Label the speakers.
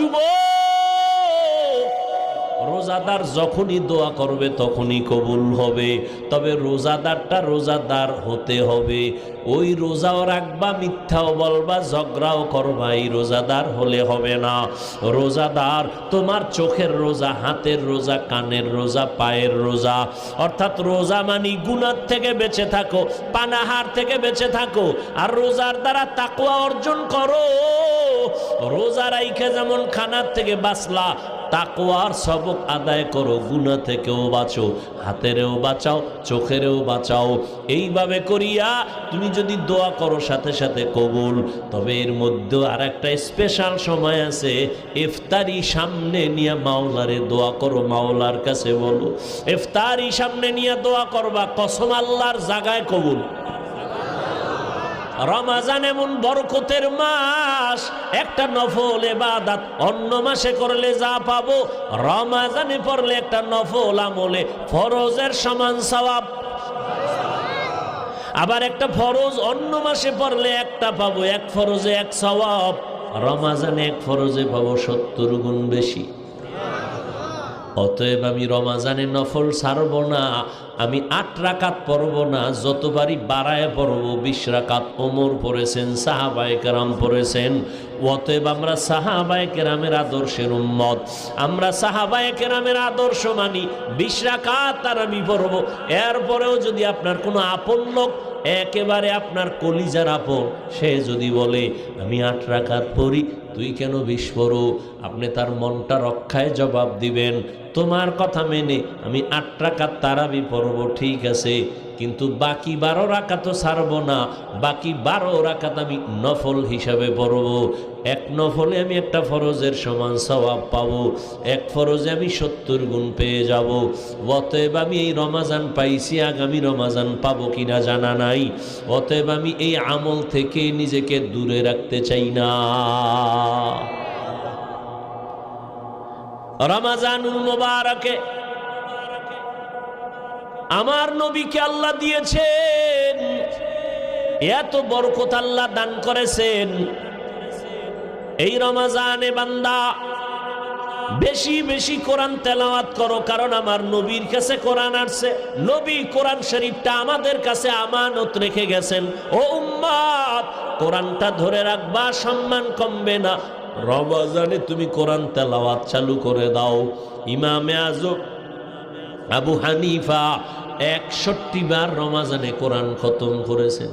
Speaker 1: যুবক, রোজাদার যখনই দোয়া করবে তখনই কবুল হবে, তবে রোজাদারটা রোজাদার হতে হবে। ওই রোজাও রাখবা, মিথ্যাও বলবা, ঝগড়াও করবা, এই রোজাদার হলে হবে না। রোজাদার তোমার চোখের রোজা, হাতের রোজা, কানের রোজা, পায়ের রোজা। অর্থাৎ রোজা মানি গুনাহ থেকে বেঁচে থাকো, পানাহার থেকে বেঁচে থাকো, আর রোজার দ্বারা তাকওয়া অর্জন করো। রোজা রাইখা যেমন খানার থেকে বাঁচলা, তাকওয়ার সবক আদায় করো, গুনাহ থেকেও বাঁচো, হাতেরও বাঁচাও, চোখেরও বাঁচাও। এইভাবে করিয়া তুমি যদি দোয়া করো সাথে সাথে কবুল। তবে এর মধ্যে আর একটা স্পেশাল সময় আছে, ইফতারি সামনে নিয়ে মাওলারে দোয়া করো, মাওলার কাছে বলো। ইফতারি সামনে নিয়ে দোয়া করবা, কসম আল্লাহর জায়গায় কবুল। রমজান এমন বরকতের মাস, একটা নফল ইবাদত অন্য মাসে করলে যা পাবো, রমজানে পড়লে একটা নফল আমলে ফরজের সমান সওয়াব। আবার একটা ফরজ অন্য মাসে পড়লে একটা পাবো, এক ফরজে এক সওয়াব, রমজানে এক ফরজে পাবো 70 গুণ বেশি। অতএব আমি রমজানে নফল ছাড়ব না, আমি 8 রাকাত পড়ব না, যতবারই বাড়ায় পড়ব। 20 রাকাত ওমর পড়েছেন, সাহাবায়ে কেরাম পড়েছেন। অতএব আমরা সাহাবায়ে কেরামের আদর্শের উম্মত, আমরা সাহাবায়ে কেরামের আদর্শ মানি। 20 রাকাত আর আমি পড়ব। এরপরেও যদি আপনার কোনো আপন লোক, একেবারে আপনার কলিজার আপন, সে যদি বলে আমি 8 রাকাত পড়ি, তুই কেন 20 পড়ো, আপনি তার মনটা রক্ষায় জবাব দিবেন, তোমার কথা মেনে আমি 8 রাকাত তারাবি পড়ব, ঠিক আছে, কিন্তু বাকি 12 রাকাতও ছাড়ব না। বাকি 12 রাকাত আমি নফল হিসাবে পড়ব। এক নফলে আমি একটা ফরজের সমান সওয়াব পাবো, এক ফরজে আমি 70 গুণ পেয়ে যাব। অতএব আমি এই রমজান পাইছি, আগামী রমজান পাবো কিনা জানা নাই। অতএব আমি এই আমল থেকে নিজেকে দূরে রাখতে চাই না। রমজানুল মুবারকে আমার নবীকে আল্লাহ দিয়েছেন, এত বরকত আল্লাহ দান করেছেন। এই রমজানে বান্দা বেশি বেশি কোরআন তেলাওয়াত করো, কারণ আমার নবীর কাছে কোরআন আসছে। নবী কোরআন শরীফটা আমাদের কাছে আমানত রেখে গেছেন। ও উম্মত, কোরআনটা ধরে রাখবা, সম্মান কমবে না। রমজানে তুমি কোরআন তেলাওয়াত চালু করে দাও। ইমামে আজম আবু হানিফা 61 বার রমজানে কোরআন খতম করেছেন।